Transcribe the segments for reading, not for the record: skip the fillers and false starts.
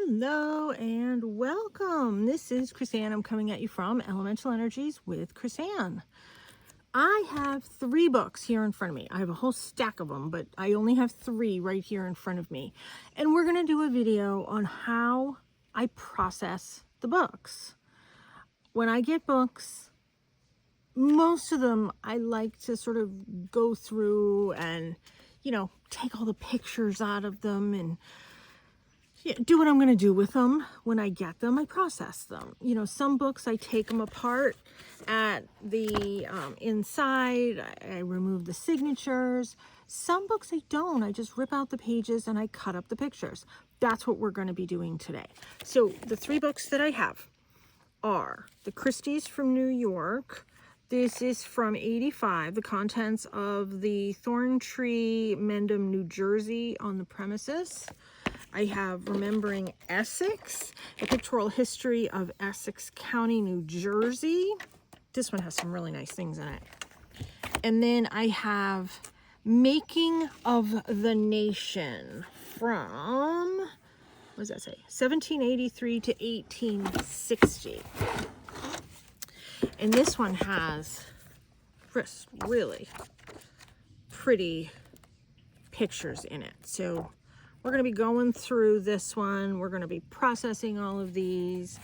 Hello and welcome. This is Chris-Anne. I'm coming at you from Elemental Energies with Chris-Anne. I have 3 books here in front of me. I have a whole stack of them, but I only have 3 right here in front of me. And we're going to do a video on how I process the books. When I get books, most of them I like to sort of go through and, take all the pictures out of them and do what I'm going to do with them. When I get them, I process them. Some books I take them apart at the inside. I remove the signatures. Some books I don't. I just rip out the pages and I cut up the pictures. That's what we're going to be doing today. So the 3 books that I have are The Christies from New York. This is from '85, the contents of the Thorntree, Mendham, New Jersey on the premises. I have Remembering Essex, A Pictorial History of Essex County, New Jersey. This one has some really nice things in it. And then I have Making of the Nation from, what does that say? 1783 to 1860. And this one has just really pretty pictures in it. So we're going to be going through this one. We're going to be processing all of these.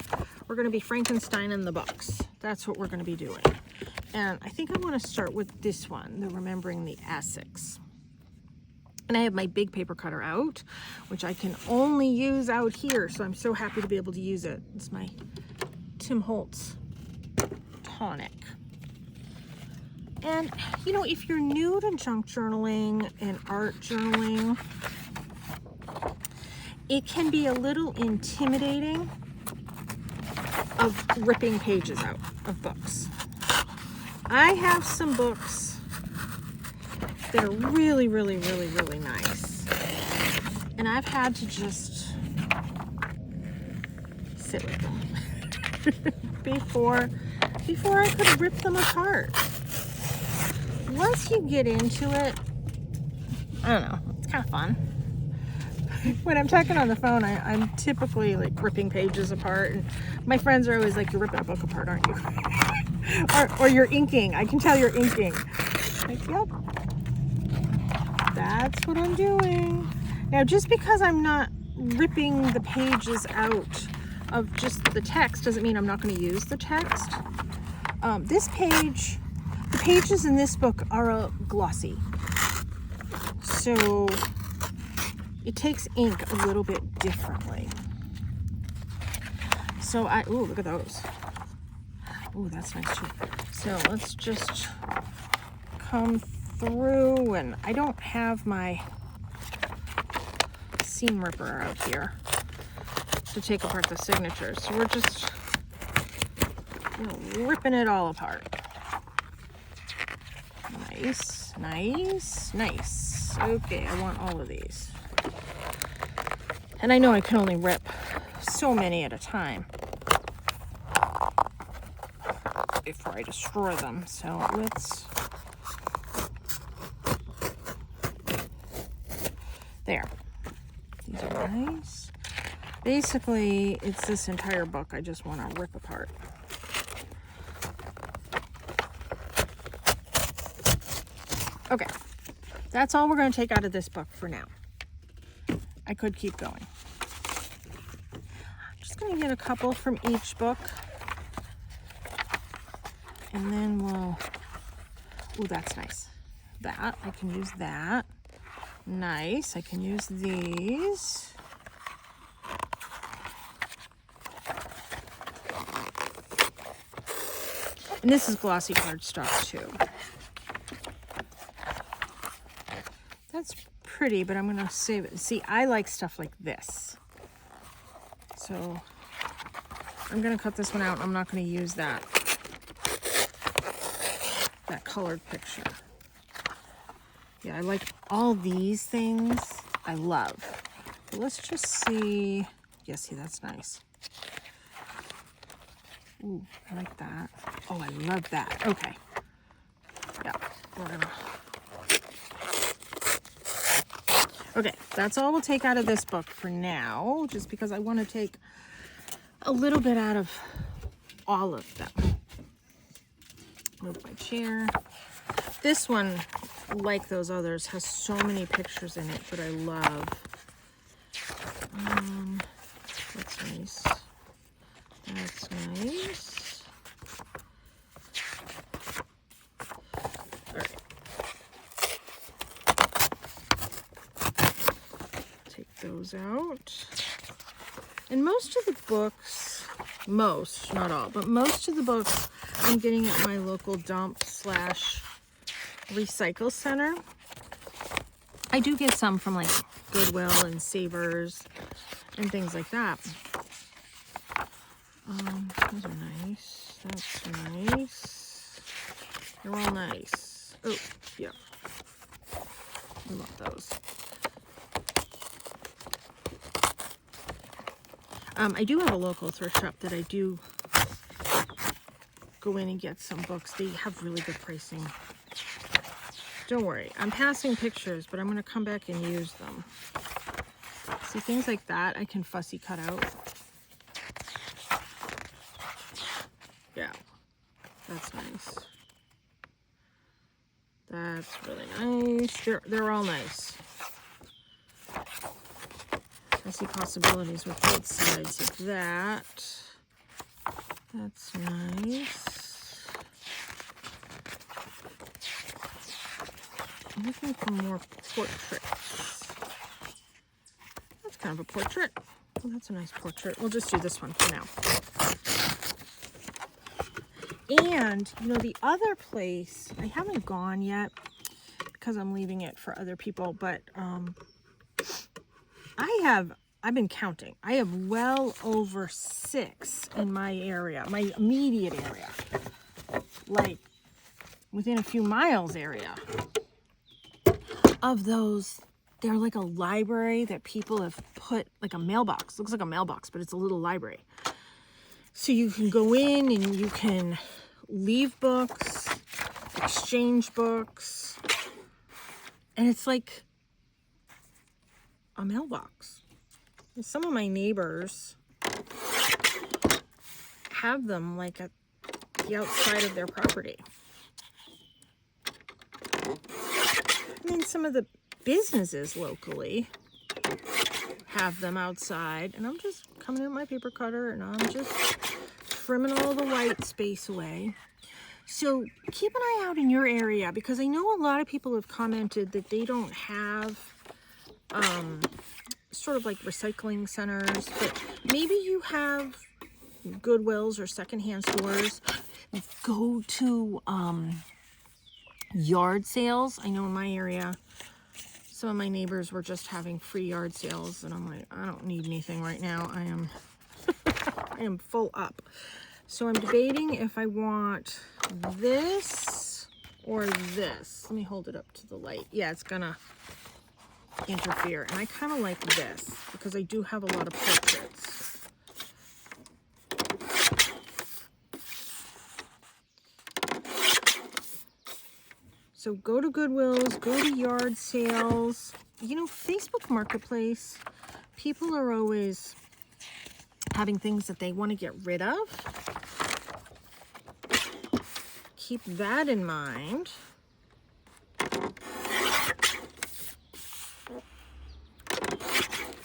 We're going to be Frankensteining the books. That's what we're going to be doing. And I think I want to start with this one, the Remembering the Essex. And I have my big paper cutter out, which I can only use out here. So I'm so happy to be able to use it. It's my Tim Holtz tonic. And, if you're new to junk journaling and art journaling, it can be a little intimidating of ripping pages out of books. I have some books that are really, really, really, really nice. And I've had to just sit with them before I could rip them apart. Once you get into it, I don't know, it's kind of fun. When I'm talking on the phone, I'm typically like ripping pages apart, and my friends are always like, "You're ripping a book apart, aren't you?" or you're inking. I can tell you're inking. Like, yep, that's what I'm doing. Now, just because I'm not ripping the pages out of just the text doesn't mean I'm not going to use the text. The pages in this book are glossy, so it takes ink a little bit differently. So ooh, look at those. Ooh, that's nice too. So let's just come through, and I don't have my seam ripper out here to take apart the signatures. So we're just ripping it all apart. Nice, nice, nice. Okay, I want all of these. And I know I can only rip so many at a time before I destroy them. So let's, there. These are nice. Basically, it's this entire book I just want to rip apart. Okay, that's all we're going to take out of this book for now. I could keep going. I'm just going to get a couple from each book. And then we'll, ooh, that's nice. That, I can use that. Nice, I can use these. And this is glossy cardstock too. That's pretty, but I'm going to save it. See, I like stuff like this. So I'm going to cut this one out. I'm not going to use that colored picture. Yeah, I like all these things. I love. But let's just see. Yeah, see, that's nice. Ooh, I like that. Oh, I love that. Okay. Yeah, we're gonna. Okay, that's all we'll take out of this book for now, just because I want to take a little bit out of all of them. Move my chair. This one, like those others, has so many pictures in it that I love. That's nice. That's nice. All right. Take those out. And most of the books, most, not all, but most of the books I'm getting at my local dump / recycle center. I do get some from like Goodwill and Savers and things like that. Those are nice. That's nice. They're all nice. Oh, yeah. I love those. I do have a local thrift shop that I do go in and get some books. They have really good pricing. Don't worry, I'm passing pictures, but I'm going to come back and use them. See, things like that I can fussy cut out. Yeah, that's nice. That's really nice. They're all nice. I see possibilities with both sides of that. That's nice. I'm looking for more portraits. That's kind of a portrait. Oh, that's a nice portrait. We'll just do this one for now. And, you know, the other place, I haven't gone yet because I'm leaving it for other people, but I've been counting. I have well over 6 in my area, my immediate area, like within a few miles area of those. They're like a library that people have put, like a mailbox. Looks like a mailbox, but it's a little library. So you can go in and you can leave books, exchange books, and it's like a mailbox. And some of my neighbors have them like at the outside of their property. I mean, some of the businesses locally have them outside, and I'm just coming in with my paper cutter and I'm just trimming all the white space away. So keep an eye out in your area, because I know a lot of people have commented that they don't have sort of like recycling centers, but maybe you have Goodwills or secondhand stores. Go to yard sales. I know in my area some of my neighbors were just having free yard sales, and I'm like, I don't need anything right now. I am full up. So I'm debating if I want this or this. Let me hold it up to the light. Yeah, it's gonna interfere. And I kind of like this because I do have a lot of portraits. So go to Goodwills, go to yard sales. You know, Facebook Marketplace, people are always having things that they want to get rid of. Keep that in mind.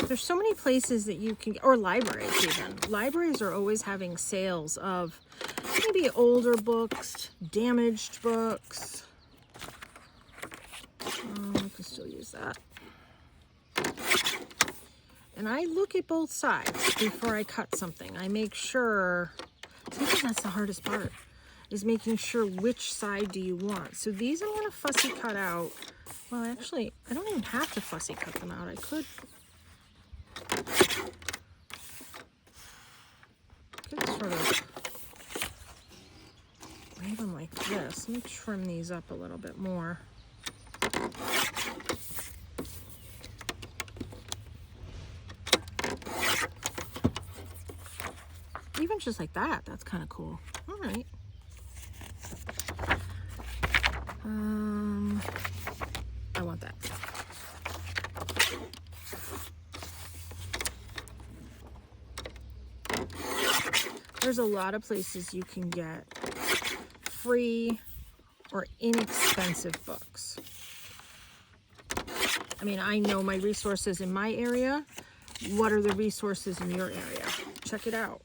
There's so many places that you can, or libraries even. Libraries are always having sales of maybe older books, damaged books. I can still use that. And I look at both sides before I cut something. I make sure, sometimes that's the hardest part, is making sure which side do you want. So these I'm gonna fussy cut out. Well, actually, I don't even have to fussy cut them out. I could sort of leave them like this. Let me trim these up a little bit more. Even just like that, that's kind of cool. All right. I want that. There's a lot of places you can get free or inexpensive books. I mean, I know my resources in my area. What are the resources in your area? Check it out.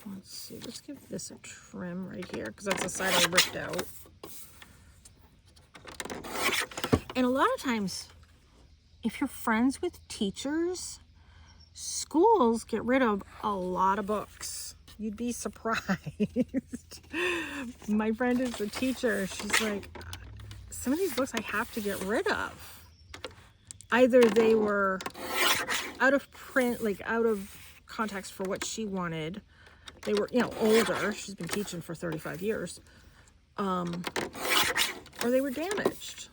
Let's see, let's give this a trim right here because that's the side I ripped out. And a lot of times, if you're friends with teachers, schools get rid of a lot of books. You'd be surprised. My friend is a teacher. She's like, some of these books I have to get rid of. Either they were out of print, like out of context for what she wanted. They were, you know, older. She's been teaching for 35 years. Or they were damaged.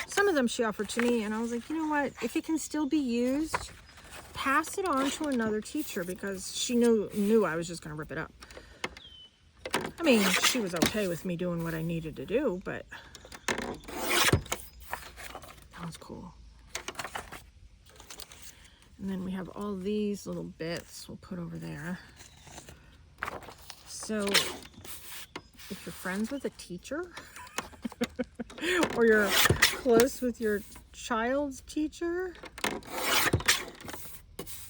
Some of them she offered to me, and I was like, you know what? If it can still be used, pass it on to another teacher, because she knew I was just going to rip it up. I mean, she was okay with me doing what I needed to do, but that was cool. And then we have all these little bits we'll put over there. So if you're friends with a teacher or you're close with your child's teacher,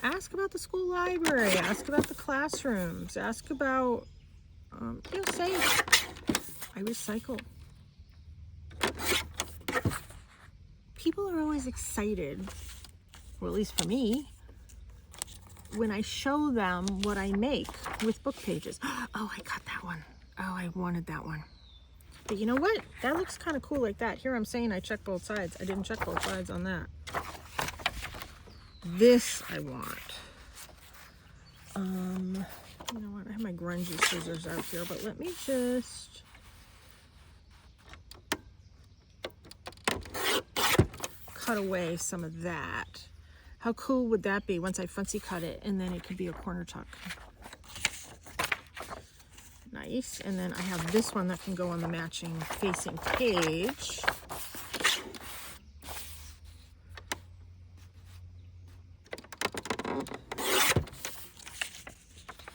ask about the school library, ask about the classrooms, ask about, you know, say, I recycle. People are always excited, or at least for me, when I show them what I make with book pages. Oh, I got that one. Oh, I wanted that one. But you know what? That looks kind of cool like that. Here I'm saying I checked both sides. I didn't check both sides on that. This I want. You know what? I have my grungy scissors out here, but let me just cut away some of that. How cool would that be once I fancy cut it, and then it could be a corner tuck. Nice. And then I have this one that can go on the matching facing page.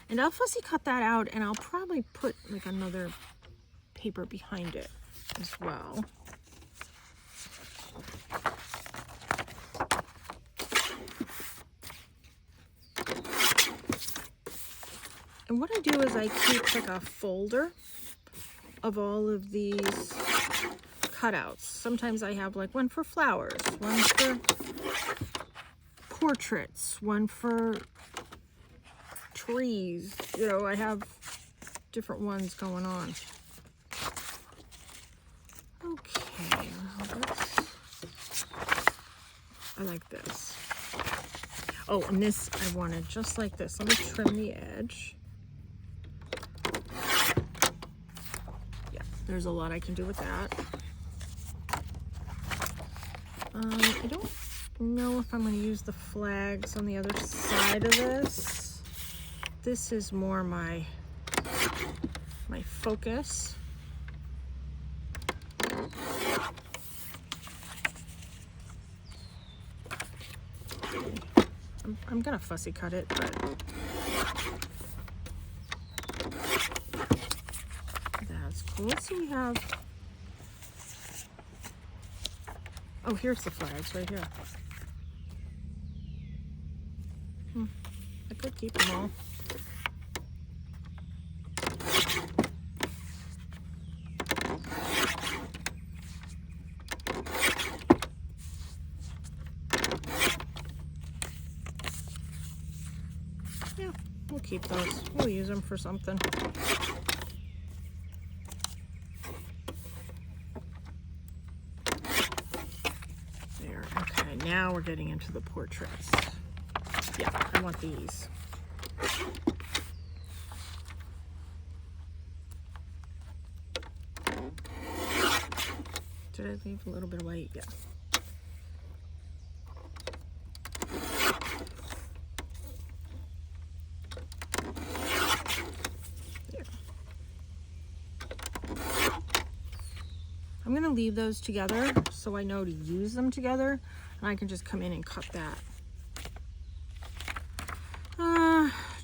And I'll fussy cut that out, and I'll probably put like another paper behind it as well. And what I do is I keep like a folder of all of these cutouts. Sometimes I have like one for flowers, one for portraits, one for trees. You know, I have different ones going on. Okay, I like this. Oh, and this I wanted just like this. Let me trim the edge. Yeah, there's a lot I can do with that. I don't know if I'm going to use the flags on the other side of this. This is more my focus. I'm gonna fussy cut it, but that's cool. Let's see, we have, oh, here's the flags right here. I could keep them all. Yeah, we'll keep those. We'll use them for something. There, okay, now we're getting into the portraits. Yeah, I want these. Did I leave a little bit of white? Yeah. I'm going to leave those together so I know to use them together, and I can just come in and cut that.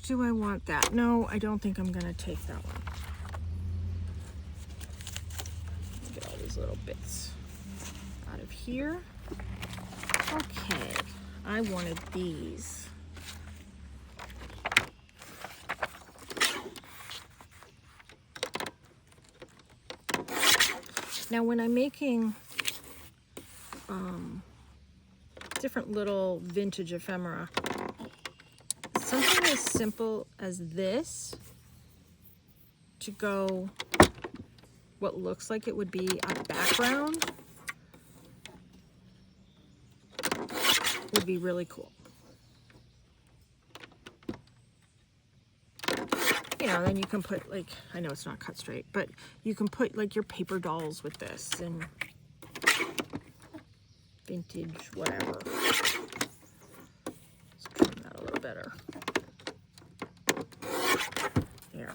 Do I want that? No, I don't think I'm going to take that one. Get all these little bits out of here. Okay, I wanted these. Now when I'm making different little vintage ephemera, something as simple as this to go what looks like it would be a background would be really cool. You know, then you can put, like, I know it's not cut straight, but you can put like your paper dolls with this and vintage whatever. Let's trim that a little better. There.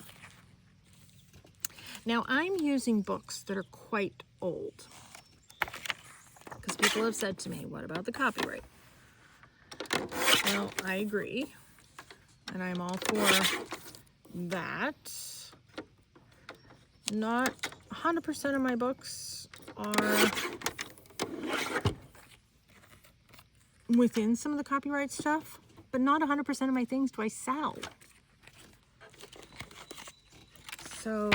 Now I'm using books that are quite old because people have said to me, what about the copyright? Well, I agree, and I'm all for that. Not 100% of my books are within some of the copyright stuff, but not 100% of my things do I sell. So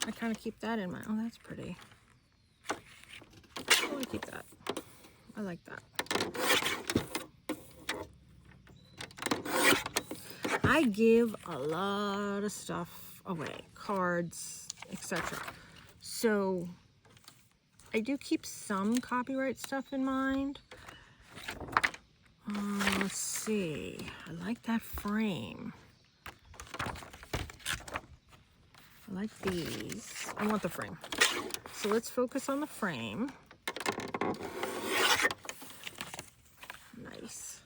I kind of keep that in mind. Oh, that's pretty. I want to keep that. I like that. I give a lot of stuff away, cards, etc. So I do keep some copyright stuff in mind. Let's see. I like that frame. I like these. I want the frame. So let's focus on the frame. Nice.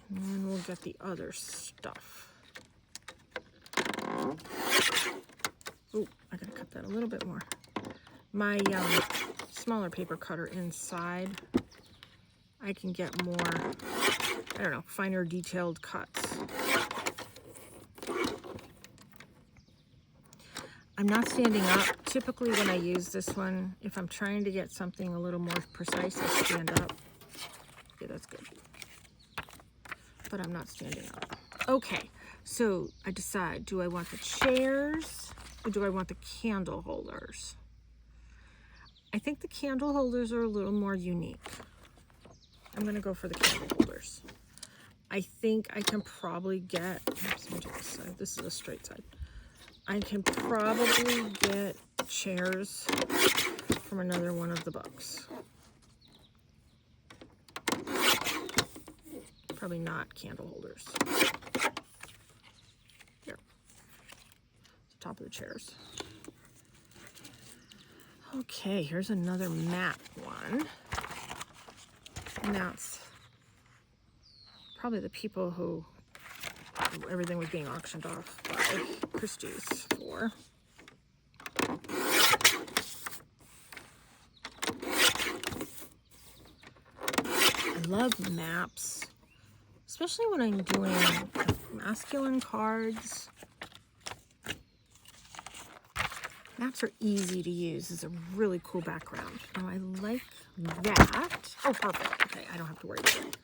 And then we'll get the other stuff. Oh, I gotta cut that a little bit more. My smaller paper cutter inside, I can get more, I don't know, finer detailed cuts. I'm not standing up. Typically when I use this one, if I'm trying to get something a little more precise, I stand up. Yeah, that's good. But I'm not standing up. Okay, so I decide, do I want the chairs or do I want the candle holders? I think the candle holders are a little more unique. I'm gonna go for the candle holders. I think I can probably get, oops, let me do this side. This is a straight side. I can probably get chairs from another one of the books. Probably not candle holders. Here, the top of the chairs. Okay, here's another map one. And that's probably the people who everything was being auctioned off by Christie's for. I love maps, especially when I'm doing masculine cards. Maps are easy to use. It's a really cool background. Now I like that. Oh, perfect. Okay, I don't have to worry about it.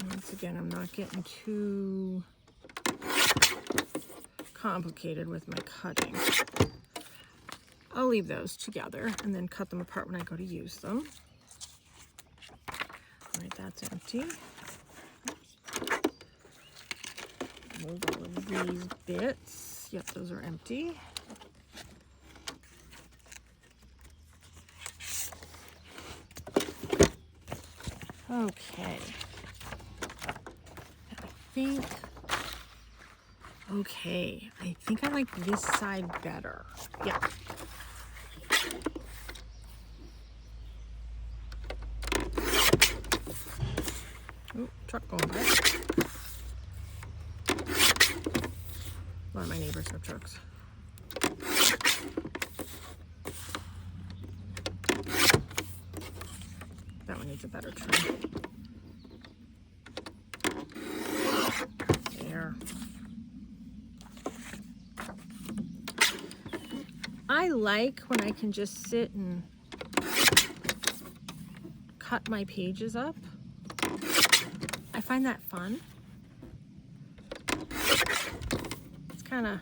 Once again, I'm not getting too complicated with my cutting. I'll leave those together and then cut them apart when I go to use them. All right, that's empty. Move all of these bits. Yep, those are empty. Okay. I think I like this side better. Yeah. truck going by. A lot of my neighbors have trucks. That one needs a better trim. There. I like when I can just sit and cut my pages up. I find that fun. It's kind of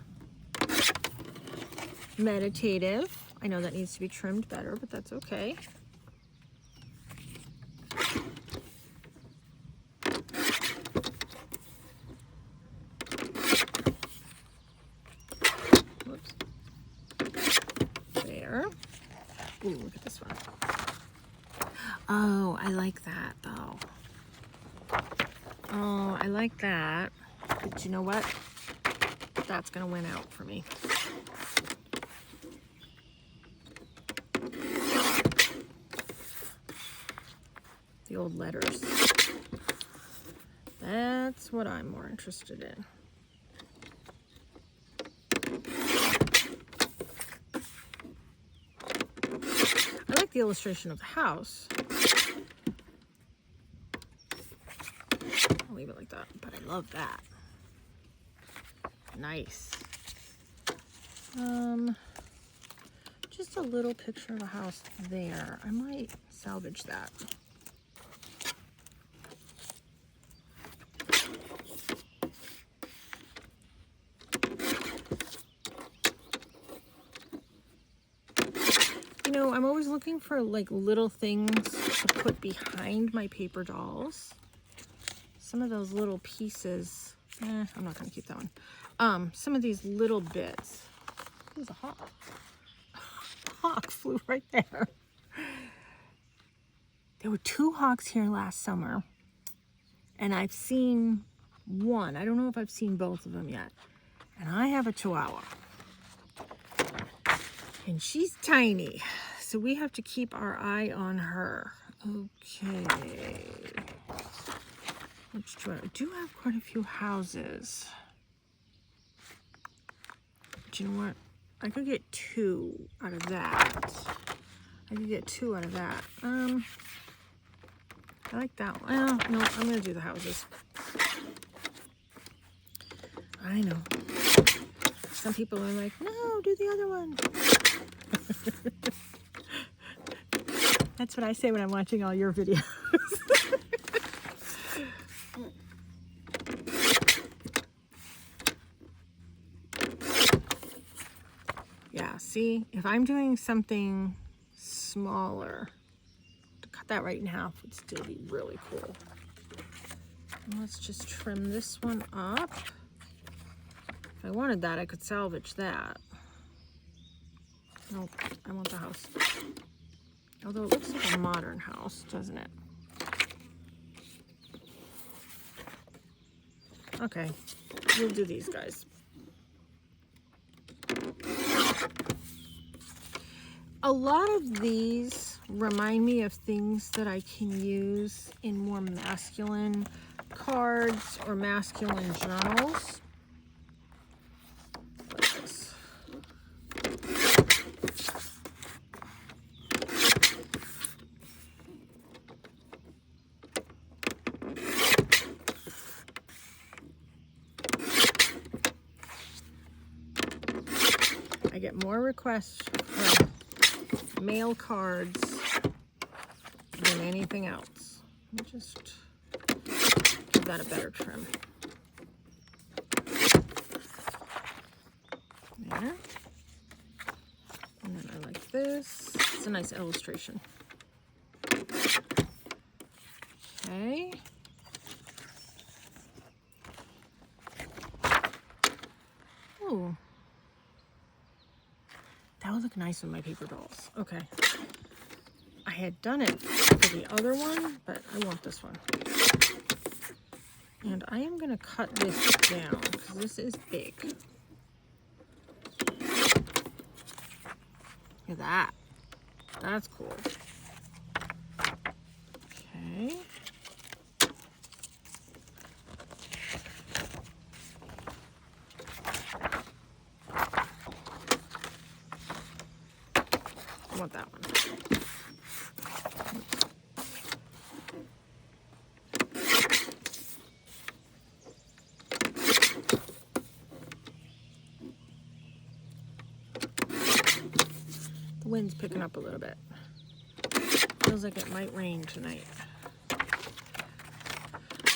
meditative. I know that needs to be trimmed better, but that's okay. Whoops. There. Ooh, look at this one. Oh, I like that though. Oh, I like that. But you know what? That's gonna win out for me. The old letters. That's what I'm more interested in. I like the illustration of the house. I'll leave it like that, but I love that. Nice. Just a little picture of a house there. I might salvage that. You know, I'm always looking for like little things to put behind my paper dolls. Some of those little pieces, I'm not gonna keep that one. Some of these little bits. There's a hawk. Hawk flew right there. There were 2 hawks here last summer, and I've seen one. I don't know if I've seen both of them yet. And I have a Chihuahua, and she's tiny, so we have to keep our eye on her. Okay. Which I do have quite a few houses. But you know what? I could get 2 out of that. I could get 2 out of that. I like that one. Well, no, I'm gonna do the houses. I know. Some people are like, no, do the other one. That's what I say when I'm watching all your videos. Yeah, see, if I'm doing something smaller, to cut that right in half would still be really cool. And let's just trim this one up. If I wanted that, I could salvage that. Nope, I want the house. Although it looks like a modern house, doesn't it? Okay, we'll do these guys. A lot of these remind me of things that I can use in more masculine cards or masculine journals. Like this. I get more requests for mail cards than anything else. Let me just give that a better trim. There. And then I like this. It's a nice illustration. Okay. Ooh. That would look nice with my paper dolls. Okay. I had done it for the other one, but I want this one. And I am going to cut this down because this is big. Look at that. That's cool. Okay. wind's picking up a little bit. Feels like it might rain tonight.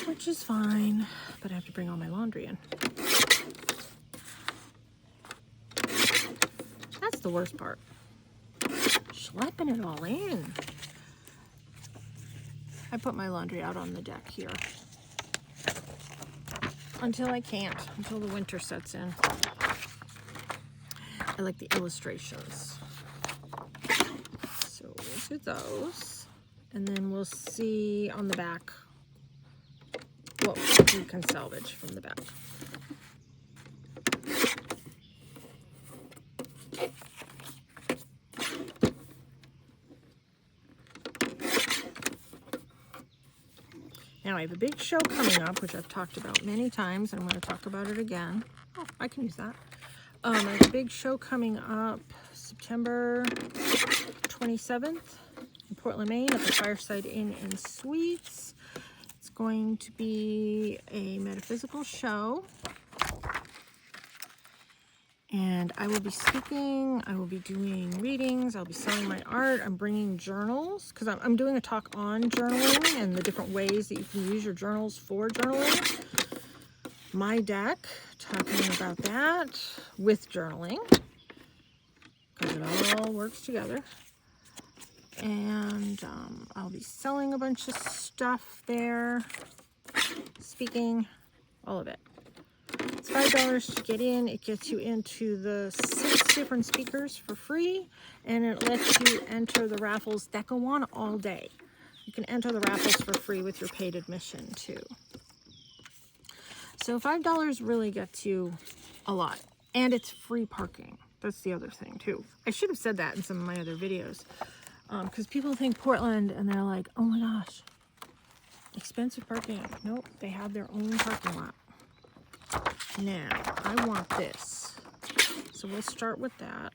Which is fine, but I have to bring all my laundry in. That's the worst part. Schlepping it all in. I put my laundry out on the deck here. Until I can't, until the winter sets in. I like the illustrations. So we'll do those. And then we'll see on the back what we can salvage from the back. Now I have a big show coming up, which I've talked about many times, and I'm going to talk about it again. Oh, I can use that. I have a big show coming up September 27th in Portland, Maine at the Fireside Inn and Suites. It's going to be a metaphysical show. And I will be speaking, I will be doing readings, I'll be selling my art, I'm bringing journals, because I'm doing a talk on journaling and the different ways that you can use your journals for journaling. My deck, talking about that with journaling, because it all works together. And I'll be selling a bunch of stuff there, speaking, all of it. It's $5 to get in. It gets you into the 6 different speakers for free, and it lets you enter the raffles that go on all day. You can enter the raffles for free with your paid admission too. So $5 really gets you a lot, and it's free parking. That's the other thing too. I should have said that in some of my other videos, because people think Portland and they're like, oh my gosh, expensive parking. Nope, they have their own parking lot. Now, I want this. So we'll start with that.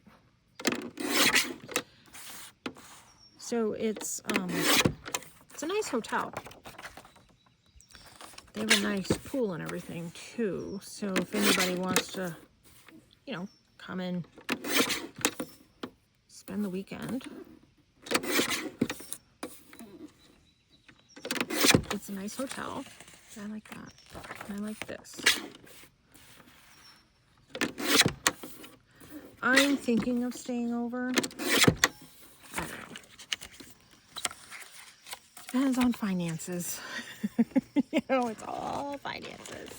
So it's a nice hotel. They have a nice pool and everything too. So if anybody wants to, you know, come and spend the weekend. It's a nice hotel. I like that. I like this. I'm thinking of staying over. I don't know. Depends on finances. You know, it's all finances.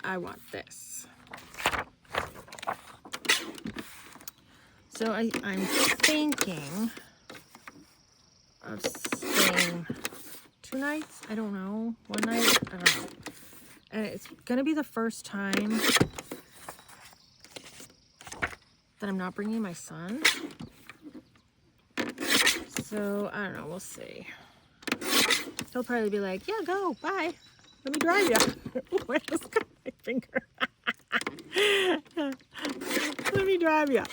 I want this. So I'm thinking of staying 2 nights. I don't know. 1 night. I don't know. And it's going to be the first time that I'm not bringing my son. So, I don't know. We'll see. He'll probably be like, yeah, go. Bye. Let me drive you. Ooh, I just got my finger. Let me drive you.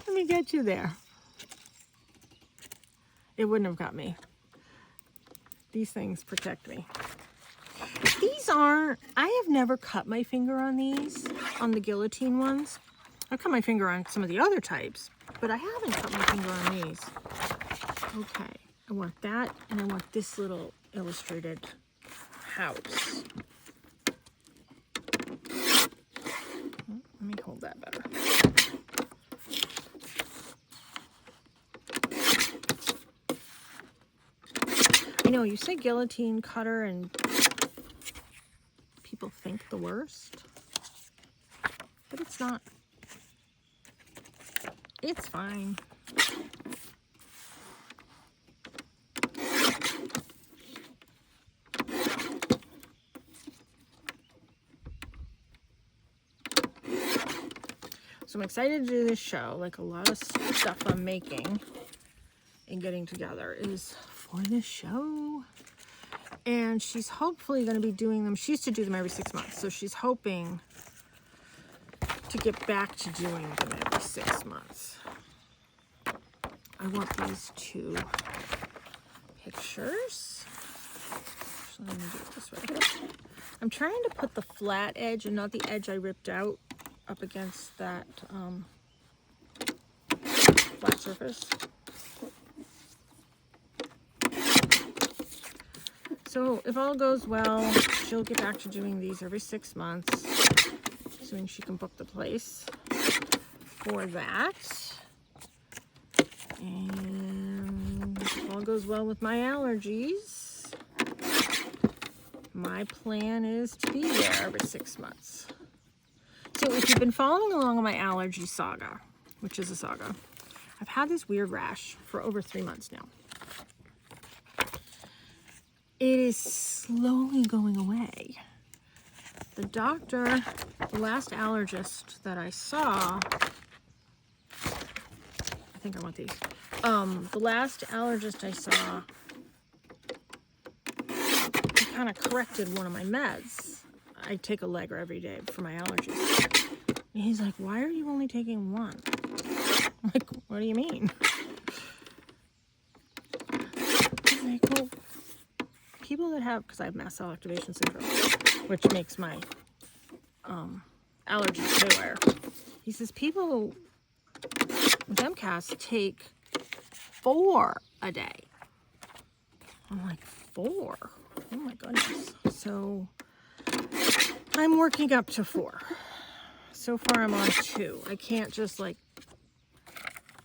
Let me get you there. It wouldn't have got me. These things protect me. These aren't, I have never cut my finger on these, on the guillotine ones. I've cut my finger on some of the other types, but I haven't cut my finger on these. Okay, I want that, and I want this little illustrated house. Let me hold that better. I know, you say guillotine cutter and people think the worst, but it's not. It's fine. So I'm excited to do this show. Like, a lot of stuff I'm making and getting together is for this show. And she's hopefully going to be doing them. She used to do them every 6 months. So she's hoping to get back to doing them every 6 months. I want these 2 pictures. So let me do it this way. I'm trying to put the flat edge and not the edge I ripped out up against that flat surface. So if all goes well, she'll get back to doing these every 6 months, assuming she can book the place for that. And if all goes well with my allergies, my plan is to be there every 6 months. So if you've been following along on my allergy saga, which is a saga, I've had this weird rash for over 3 months now. It is slowly going away. The doctor, the last allergist that I saw, I think I want these. The last allergist I saw, he kind of corrected one of my meds. I take Allegra every day for my allergies. And he's like, why are you only taking one? I'm like, what do you mean? He's like, well, people that have, because I have mast cell activation syndrome, which makes my allergies haywire. He says people with MCAS take 4 a day. I'm like, 4? Oh my goodness. So I'm working up to 4. So far I'm on 2. I can't just like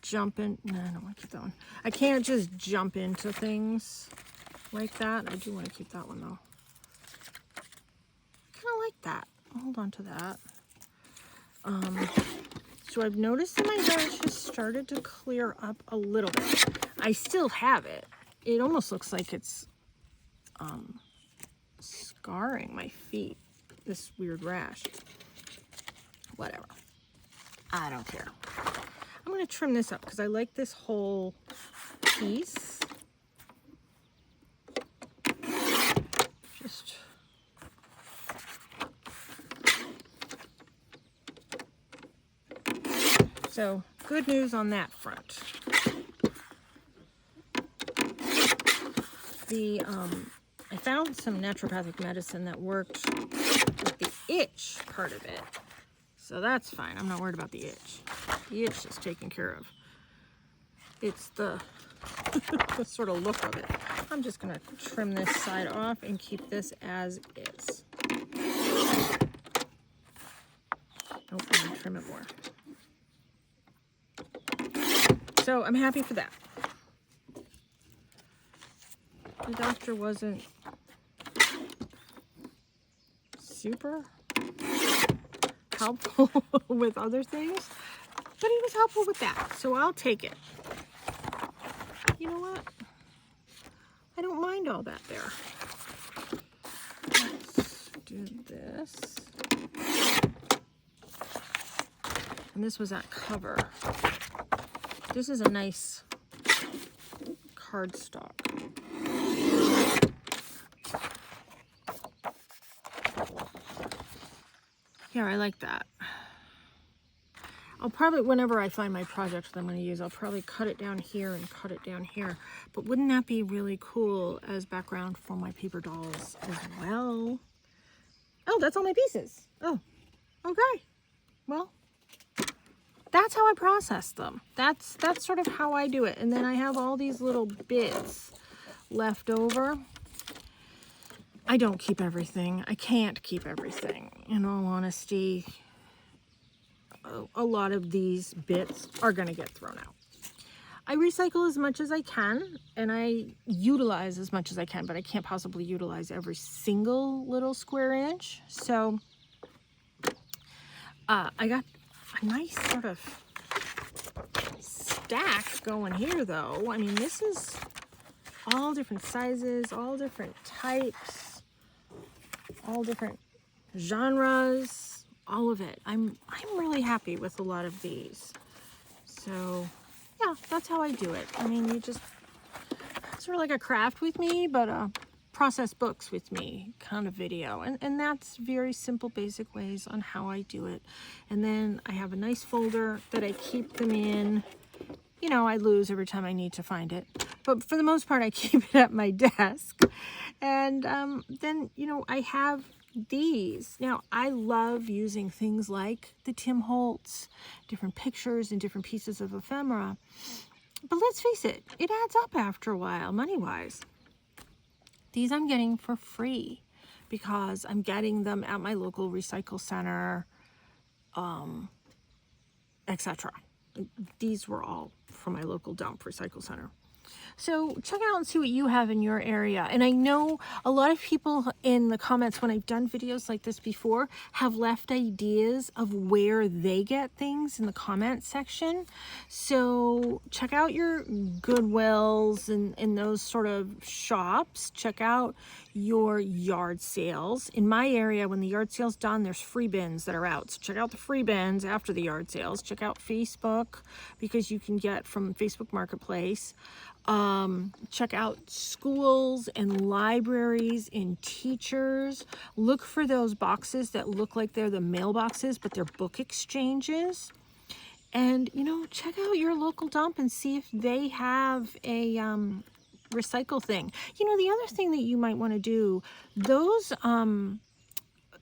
jump in. No, I don't want to keep that one. I can't just jump into things like that. I do want to keep that one though. Kind of like that. I'll hold on to that. So I've noticed that my rash has started to clear up a little bit. I still have it. It almost looks like it's scarring my feet. This weird rash. Whatever. I don't care. I'm going to trim this up because I like this whole piece. Just so good news on that front. I found some naturopathic medicine that worked with the itch part of it. So that's fine. I'm not worried about the itch. The itch is taken care of. It's the, the sort of look of it. I'm just going to trim this side off and keep this as is. Oh, I'm going to trim it more. So I'm happy for that. The doctor wasn't super helpful with other things, but he was helpful with that, so I'll take it. You know what? I don't mind all that there. Let's do this. And this was that cover. This is a nice cardstock. Yeah, I like that. I'll probably, whenever I find my project that I'm going to use, I'll probably cut it down here and cut it down here. But wouldn't that be really cool as background for my paper dolls as well? Oh, that's all my pieces. Oh, okay. Well, that's how I process them. That's sort of how I do it. And then I have all these little bits left over. I don't keep everything. I can't keep everything. In all honesty, a lot of these bits are going to get thrown out. I recycle as much as I can, and I utilize as much as I can, but I can't possibly utilize every single little square inch. So I got a nice sort of stack going here, though. I mean, this is all different sizes, all different types, all different genres, all of it. I'm really happy with a lot of these. So yeah, that's how I do it. I mean, you just sort of like a craft with me, but a process books with me kind of video. And that's very simple, basic ways on how I do it. And then I have a nice folder that I keep them in. You know, I lose every time I need to find it. But for the most part, I keep it at my desk. And then, you know, I have these. Now, I love using things like the Tim Holtz, different pictures and different pieces of ephemera. But let's face it, it adds up after a while, money-wise. These I'm getting for free because I'm getting them at my local recycle center, etc. These were all from my local dump recycle center. So check out and see what you have in your area. And I know a lot of people in the comments when I've done videos like this before have left ideas of where they get things in the comment section. So check out your Goodwills and those sort of shops. Check out your yard sales. In my area, when the yard sale's done, there's free bins that are out. So check out the free bins after the yard sales. Check out Facebook because you can get from Facebook Marketplace. Check out schools and libraries and teachers. Look for those boxes that look like they're the mailboxes, but they're book exchanges. And, you know, check out your local dump and see if they have a recycle thing. You know, the other thing that you might want to do, those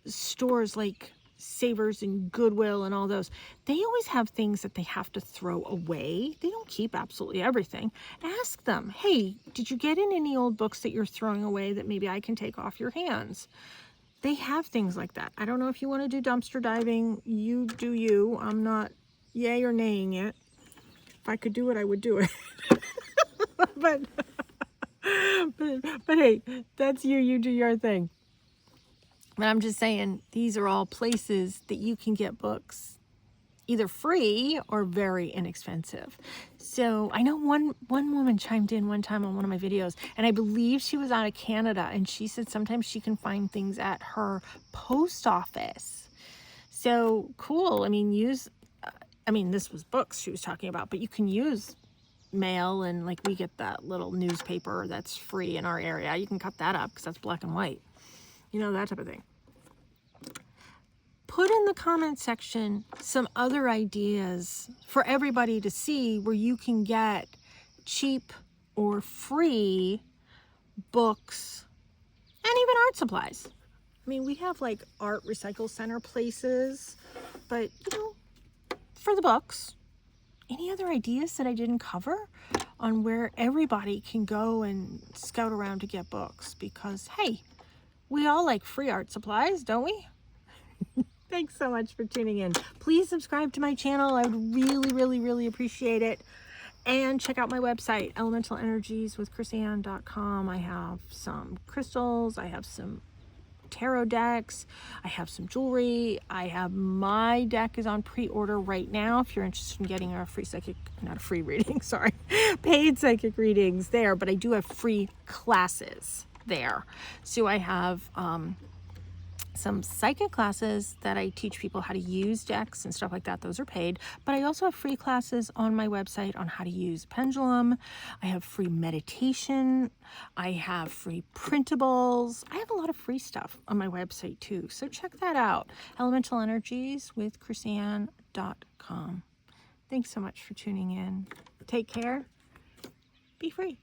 stores like Savers and Goodwill and all those, they always have things that they have to throw away. They don't keep absolutely everything. Ask them, hey, did you get in any old books that you're throwing away that maybe I can take off your hands? They have things like that. I don't know if you want to do dumpster diving. You do you. I'm not yay or naying it. If I could do it, I would do it. but hey, that's you. You do your thing. But I'm just saying, these are all places that you can get books either free or very inexpensive. So I know one woman chimed in one time on one of my videos, and I believe she was out of Canada, and she said sometimes she can find things at her post office. So cool. I mean, this was books she was talking about, but you can use mail, and like we get that little newspaper that's free in our area. You can cut that up because that's black and white. You know, that type of thing. Put in the comment section some other ideas for everybody to see where you can get cheap or free books and even art supplies. I mean, we have like art recycle center places, but you know, for the books, any other ideas that I didn't cover on where everybody can go and scout around to get books? Because hey, we all like free art supplies, don't we? Thanks so much for tuning in. Please subscribe to my channel. I would really appreciate it. And check out my website, elementalenерgieswithchrisanne.com. I have some crystals. I have some tarot decks. I have some jewelry. I have my deck is on pre-order right now. If you're interested in getting a free psychic, not a free reading, sorry, paid psychic readings there, but I do have free classes there. So I have some psychic classes that I teach people how to use decks and stuff like that. Those are paid, but I also have free classes on my website on how to use pendulum. I have free meditation. I have free printables. I have a lot of free stuff on my website too. So check that out. elementalenерgieswithchrisanne.com. Thanks so much for tuning in. Take care. Be free.